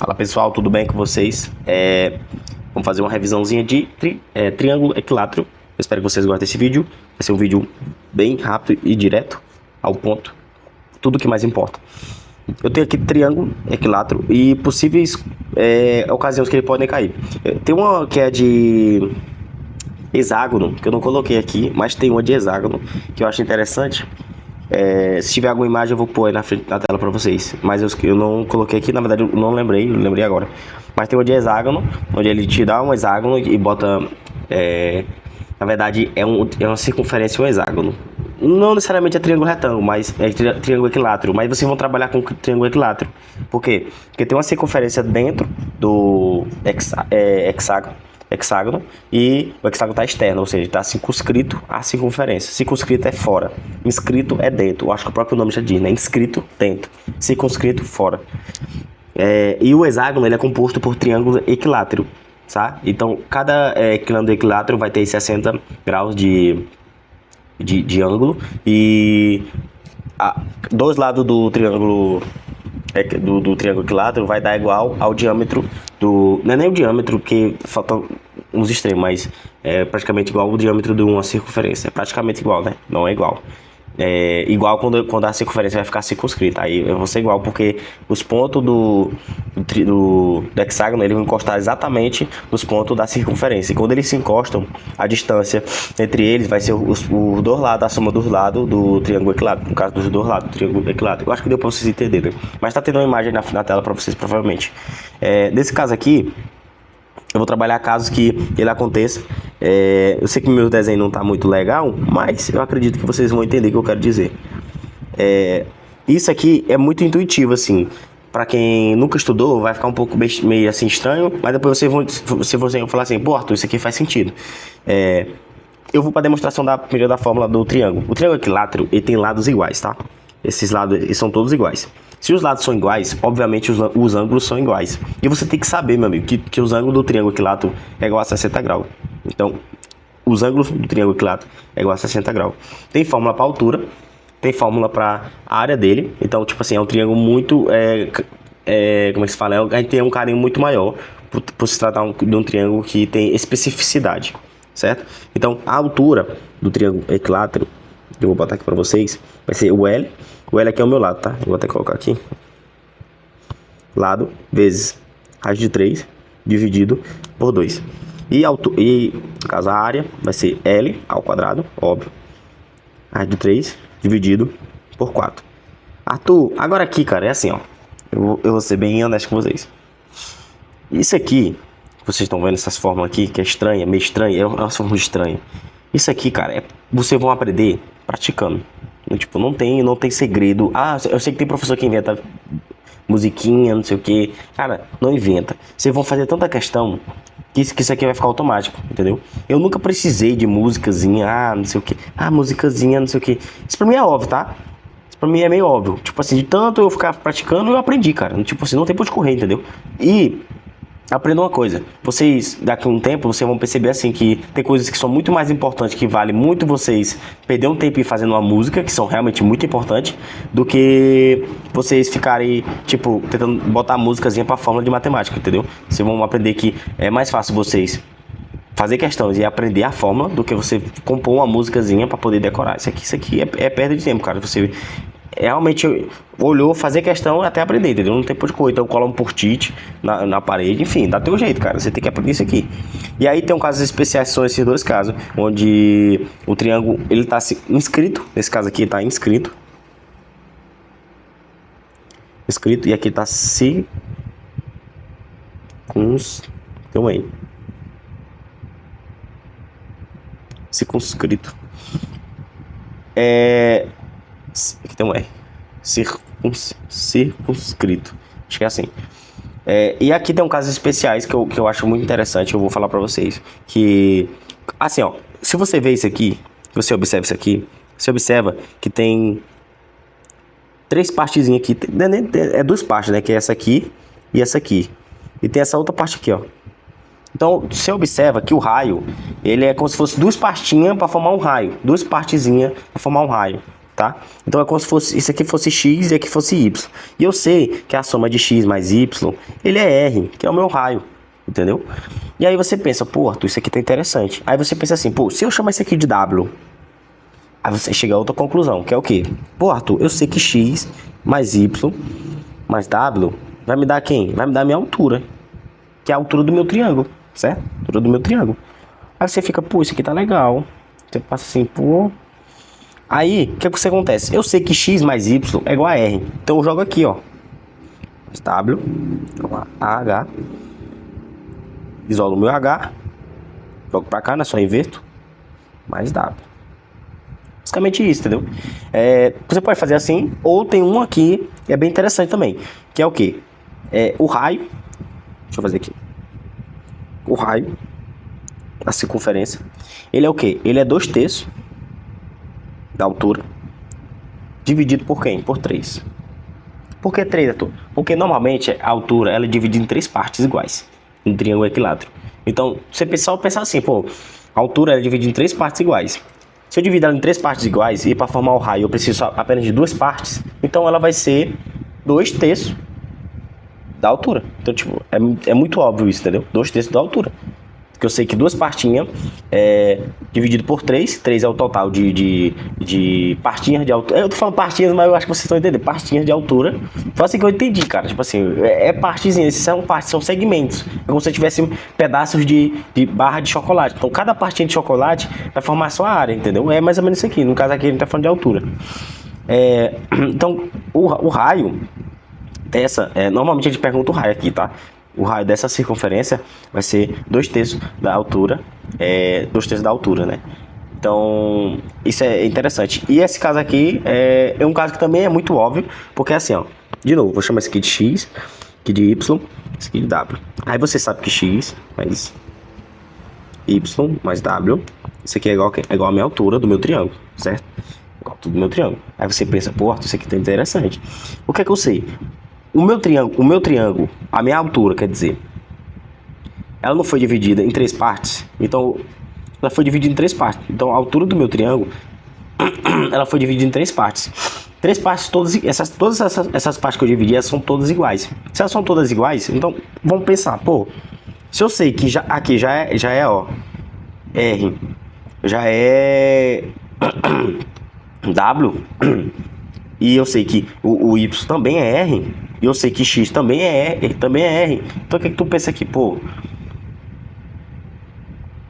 Fala pessoal, tudo bem com vocês? Vamos fazer uma revisãozinha de triângulo equilátero. Eu espero que vocês gostem desse vídeo. Vai ser um vídeo bem rápido e direto ao ponto. Tudo que mais importa. Eu tenho aqui triângulo equilátero e possíveis ocasiões que ele podem cair. Tem uma que é de hexágono, que eu não coloquei aqui, mas tem uma de hexágono que eu acho interessante. Se tiver alguma imagem eu vou pôr aí na frente da tela para vocês, mas eu não coloquei aqui, na verdade eu não lembrei, eu lembrei agora. Mas tem uma de hexágono, onde ele te dá um hexágono e bota, na verdade é uma circunferência, um hexágono. Não necessariamente é triângulo retângulo, mas é triângulo equilátero. Mas vocês vão trabalhar com triângulo equilátero. Por quê? Porque tem uma circunferência dentro do hexágono e o hexágono está externo, ou seja, está circunscrito à circunferência. Circunscrito é fora, inscrito é dentro. Eu acho que o próprio nome já diz, né? Inscrito dentro, circunscrito fora. E o hexágono ele é composto por triângulo equilátero, tá? Então cada triângulo equilátero vai ter 60 graus de ângulo e dois lados do triângulo do triângulo equilátero vai dar igual ao diâmetro não é nem o diâmetro, porque faltam uns extremos, mas é praticamente igual ao diâmetro de uma circunferência. É praticamente igual, né? Não é igual. É igual quando a circunferência vai ficar circunscrita. Aí vai ser igual, porque os pontos do hexágono ele vão encostar exatamente nos pontos da circunferência. E quando eles se encostam, a distância entre eles vai ser os dois lados, a soma dos lados do triângulo equilátero. No caso dos dois lados do triângulo equilátero. Eu acho que deu para vocês entenderem. Mas tá tendo uma imagem na tela para vocês, provavelmente. Nesse caso aqui, eu vou trabalhar casos que ele aconteça. Eu sei que meu desenho não está muito legal, mas eu acredito que vocês vão entender o que eu quero dizer. Isso aqui é muito intuitivo, assim. Para quem nunca estudou, vai ficar um pouco meio assim estranho, mas depois vocês vão falar assim, pô, Arthur, isso aqui faz sentido. Eu vou para a demonstração primeiro da fórmula do triângulo. O triângulo equilátero, ele tem lados iguais, tá? Esses lados eles são todos iguais. Se os lados são iguais, obviamente os ângulos são iguais. E você tem que saber, meu amigo, que os ângulos do triângulo equilátero é igual a 60 graus. Então, os ângulos do triângulo equilátero é igual a 60 graus. Tem fórmula para altura, tem fórmula para a área dele. Então, tipo assim, é um triângulo muito... como é que se fala? A gente tem um carinho muito maior por se tratar de um triângulo que tem especificidade, certo? Então, a altura do triângulo equilátero, que eu vou botar aqui para vocês, vai ser o L. O L aqui é o meu lado, tá? Eu vou até colocar aqui. Lado vezes raiz de 3 dividido por 2. E no caso a área vai ser L ao quadrado, óbvio. Raiz de 3 dividido por 4. Arthur, agora aqui, cara, é assim, ó. Eu vou ser bem honesto com vocês. Isso aqui, vocês estão vendo essas fórmulas aqui, que é estranha, meio estranha, é uma fórmula estranha. Isso aqui, cara, vocês vão aprender praticando. Tipo, não tem segredo. Eu sei que tem professor que inventa musiquinha, não sei o que. Cara, não inventa. Vocês vão fazer tanta questão que isso aqui vai ficar automático, entendeu? Eu nunca precisei de musicazinha, não sei o que. Musicazinha, não sei o que. Isso pra mim é óbvio, tá? Isso pra mim é meio óbvio. Tipo assim, de tanto eu ficar praticando, eu aprendi, cara. Tipo assim, não tem pra onde correr, entendeu? E aprenda uma coisa, vocês daqui a um tempo vocês vão perceber assim que tem coisas que são muito mais importantes, que vale muito vocês perder um tempo fazendo uma música, que são realmente muito importantes, do que vocês ficarem, tipo, tentando botar a músicazinha pra fórmula de matemática, entendeu? Vocês vão aprender que é mais fácil vocês fazer questões e aprender a fórmula do que você compor uma músicazinha pra poder decorar. Isso aqui é perda de tempo, cara. Você realmente olhou, fazer questão até aprender, entendeu? Não tem por de correr, então cola um post-it na parede, enfim, dá teu jeito, cara, você tem que aprender isso aqui. E aí tem um casos especiais, são esses dois casos, onde o triângulo, ele tá inscrito, nesse caso aqui tá inscrito, e aqui tá circunscrito. Aqui tem um R. Circunscrito. Acho que é assim. E aqui tem um casos especiais que eu acho muito interessante. Eu vou falar pra vocês. Que, assim, ó. Se você vê isso aqui, você observa isso aqui, você observa que tem três partezinhas aqui. É duas partes, né? Que é essa aqui e essa aqui. E tem essa outra parte aqui, ó. Então, você observa que o raio, ele é como se fosse duas pastinhas para formar um raio. Duas partezinhas para formar um raio. tá? Então é como se fosse, isso aqui fosse x e aqui fosse y. E eu sei que a soma de x mais y, ele é r, que é o meu raio, entendeu? E aí você pensa, pô, Arthur, isso aqui tá interessante. Aí você pensa assim, pô, se eu chamar isso aqui de w, aí você chega a outra conclusão, que é o quê? Pô, Arthur, eu sei que x mais y mais w vai me dar quem? Vai me dar a minha altura, que é a altura do meu triângulo, certo? A altura do meu triângulo. Aí você fica, pô, isso aqui tá legal. Você passa assim, pô... Aí, o que acontece? Eu sei que x mais y é igual a r. Então eu jogo aqui, ó. W, AH. Isolo o meu H. Jogo pra cá, né? Só inverto. Mais W. Basicamente isso, entendeu? Você pode fazer assim, ou tem um aqui, que é bem interessante também. Que é o quê? O raio. Deixa eu fazer aqui. O raio. A circunferência. Ele é o quê? Ele é 2/3 da altura. Dividido por quem? Por 3. Por que 3, Arthur? Porque normalmente a altura ela é dividida em 3 partes iguais. Um triângulo equilátero. Então, você só pensar assim, pô, a altura ela é dividida em 3 partes iguais. Se eu dividir ela em 3 partes iguais e para formar o raio eu preciso apenas de 2 partes, então ela vai ser 2/3 da altura. Então, tipo, é muito óbvio isso, entendeu? 2/3 da altura. Porque eu sei que 2 partinhas dividido por 3. 3 é o total de partinhas de altura. Eu tô falando partinhas, mas eu acho que vocês estão entendendo. Partinhas de altura. Foi assim que eu entendi, cara. Tipo assim, partezinha. Esses são partes, são segmentos. É como se tivesse pedaços de barra de chocolate. Então, cada partinha de chocolate vai formar a sua área, entendeu? É mais ou menos isso aqui. No caso aqui, a gente tá falando de altura. Então, o raio dessa... normalmente a gente pergunta o raio aqui, tá? O raio dessa circunferência vai ser 2/3 da altura. 2/3 da altura, né? Então, isso é interessante. E esse caso aqui é um caso que também é muito óbvio, porque é assim, ó. De novo, vou chamar esse aqui de x, aqui de y, esse aqui de w. Aí você sabe que x mais y mais w, isso aqui é igual a minha altura do meu triângulo, certo? Igual tudo do meu triângulo. Aí você pensa, pô, isso aqui tá interessante. O que é que eu sei? O meu triângulo, a minha altura, quer dizer, ela não foi dividida em 3 partes. Então, ela foi dividida em 3 partes. Então, a altura do meu triângulo, ela foi dividida em 3 partes. 3 partes, todas essas partes que eu dividi, elas são todas iguais. Se elas são todas iguais, então, vamos pensar, pô, se eu sei que aqui já é, ó, R, já é W, e eu sei que o Y também é R, e eu sei que X também é R. Então o que tu pensa aqui? Pô,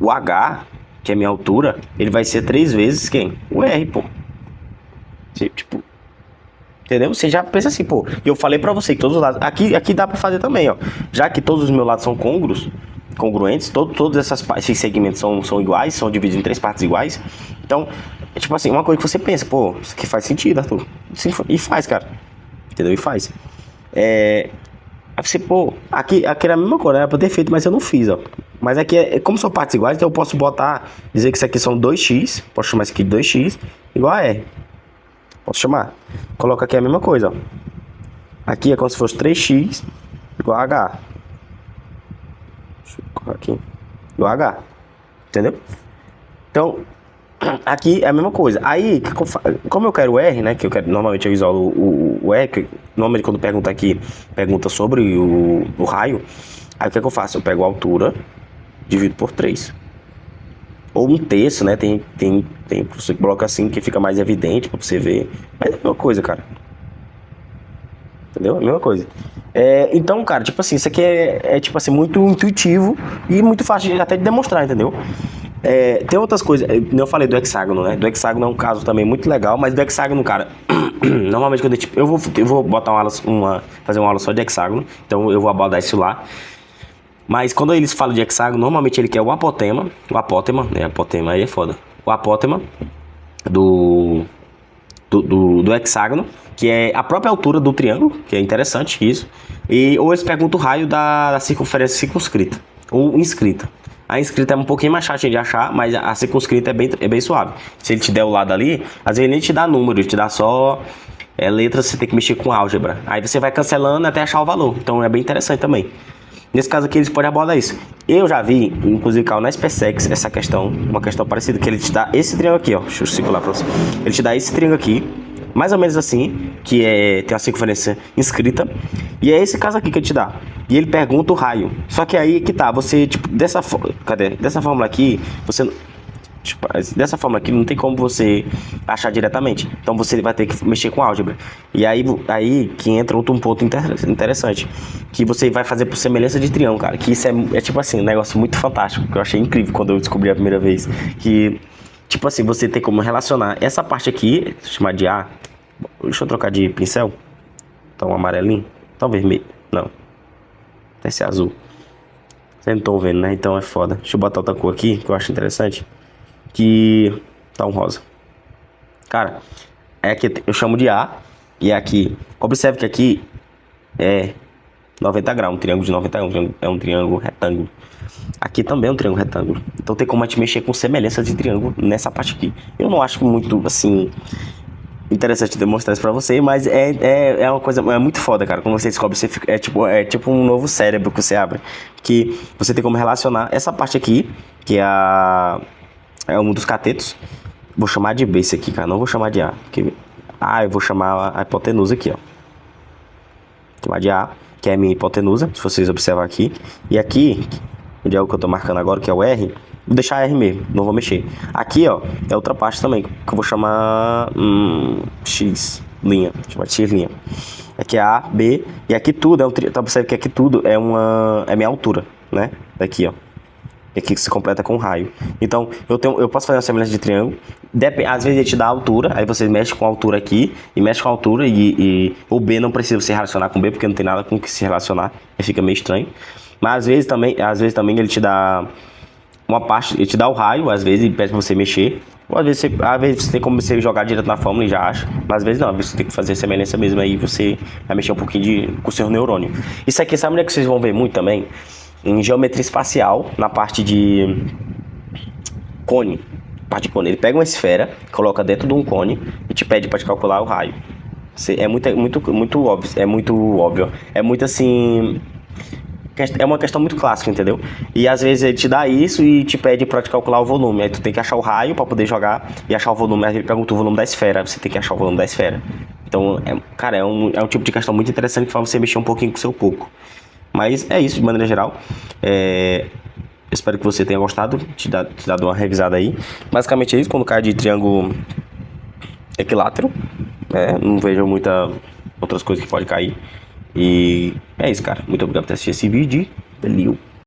o H, que é a minha altura, ele vai ser 3 vezes quem? O R, pô. Tipo, entendeu? Você já pensa assim, pô. E eu falei pra você que todos os lados... Aqui dá pra fazer também, ó. Já que todos os meus lados são congruentes, todos esses segmentos são iguais, são divididos em 3 partes iguais. Então, é tipo assim, uma coisa que você pensa, pô, isso aqui faz sentido, Arthur. E faz, cara. Entendeu? E faz. Aí você, pô, aqui era a mesma coisa, era pra ter feito, mas eu não fiz, ó. Mas aqui como são partes iguais, então eu posso dizer que isso aqui são 2x, posso chamar isso aqui de 2x, igual a R. Posso chamar. Coloca aqui a mesma coisa, ó. Aqui é como se fosse 3x igual a H. Deixa eu colocar aqui. Igual a H. Entendeu? Então, aqui é a mesma coisa. Aí, como eu quero o R, né? Que normalmente eu isolo o R. Que, normalmente quando pergunta aqui, pergunta sobre o raio. Aí o que eu faço? Eu pego a altura, divido por 3. Ou 1/3, né? Tem você coloca assim que fica mais evidente pra você ver. Mas é a mesma coisa, cara. Entendeu? É a mesma coisa. Então, cara, tipo assim, isso aqui tipo assim, muito intuitivo e muito fácil até de demonstrar, entendeu? Tem outras coisas, eu falei do hexágono, né? Do hexágono é um caso também muito legal, mas do hexágono, cara, normalmente quando eu vou botar fazer uma aula só de hexágono, então eu vou abordar isso lá. Mas quando eles falam de hexágono, normalmente ele quer o apótema, né? Apótema aí é foda. O apótema do hexágono, que é a própria altura do triângulo, que é interessante isso. Ou eles perguntam o raio da circunferência circunscrita, ou inscrita. A inscrita é um pouquinho mais chatinha de achar, mas a circunscrita é bem suave. Se ele te der o lado ali, às vezes ele nem te dá número, ele te dá só letras, você tem que mexer com álgebra. Aí você vai cancelando até achar o valor. Então é bem interessante também. Nesse caso aqui, eles podem abordar isso. Eu já vi, inclusive, na SpaceX, essa questão, uma questão parecida, que ele te dá esse triângulo aqui, ó. Deixa eu circular pra você. Ele te dá esse triângulo aqui. mais ou menos assim, que tem uma circunferência inscrita, e é esse caso aqui que ele te dá. E ele pergunta o raio. Só que aí que tá, você, tipo, dessa fórmula aqui, você... Tipo, dessa forma aqui não tem como você achar diretamente. Então você vai ter que mexer com álgebra. E aí que entra outro ponto interessante. Que você vai fazer por semelhança de triângulo, cara. Que isso é tipo assim, um negócio muito fantástico. Que eu achei incrível quando eu descobri a primeira vez. Que, tipo assim, você tem como relacionar essa parte aqui, chamar de A. Deixa eu trocar de pincel. Então um amarelinho. Então vermelho. Não. Deve ser azul. Vocês não estão vendo, né? Então é foda. Deixa eu botar outra cor aqui que eu acho interessante. Que tá um rosa. Cara, é que eu chamo de A. E aqui, observe que aqui é 90 graus, um triângulo de 90 graus, é um triângulo retângulo. Aqui também é um triângulo retângulo. Então tem como a gente mexer com semelhança de triângulo nessa parte aqui. Eu não acho muito, assim, interessante demonstrar isso pra você, mas é uma coisa, é muito foda, cara. Quando você descobre, você fica, é tipo um novo cérebro que você abre. Que você tem como relacionar essa parte aqui, que é um dos catetos. Vou chamar de B esse aqui, cara. Não vou chamar de A. Porque eu vou chamar a hipotenusa aqui, ó. Vou chamar de A, que é a minha hipotenusa, se vocês observar aqui. E aqui, onde é o que eu tô marcando agora, que é o R, vou deixar R mesmo, não vou mexer. Aqui, ó, é outra parte também, que eu vou chamar X, linha. Vou chamar de X linha. Aqui é A, B, e aqui tudo é um triângulo. Tá observando que aqui tudo é minha altura, né? Daqui, ó. E aqui se completa com raio. Então, eu posso fazer uma semelhança de triângulo. Às vezes ele te dá a altura, aí você mexe com a altura aqui, e mexe com a altura, e o B não precisa se relacionar com o B, porque não tem nada com o que se relacionar, aí fica meio estranho. Mas às vezes também ele te dá uma parte, ele te dá o raio, às vezes ele pede pra você mexer. Ou às vezes você tem como você jogar direto na fórmula e já acha. Mas às vezes não, às vezes você tem que fazer semelhança mesmo, aí você vai mexer um pouquinho com o seu neurônio. Isso aqui, sabe onde é que vocês vão ver muito também? Em geometria espacial, na parte de cone. Ele pega uma esfera, coloca dentro de um cone e te pede para te calcular o raio. É muito óbvio. É muito óbvio. É muito assim. É uma questão muito clássica, entendeu? E às vezes ele te dá isso e te pede para te calcular o volume. Aí tu tem que achar o raio para poder jogar e achar o volume. Aí ele pergunta o volume da esfera. Você tem que achar o volume da esfera. Então, cara, é um tipo de questão muito interessante que faz você mexer um pouquinho com o seu coco. Mas é isso, de maneira geral. Espero que você tenha gostado, te dado uma revisada aí. Basicamente é isso, quando cai de triângulo equilátero. Não vejo muitas outras coisas que pode cair. E é isso, cara. Muito obrigado por ter assistido esse vídeo. Valeu!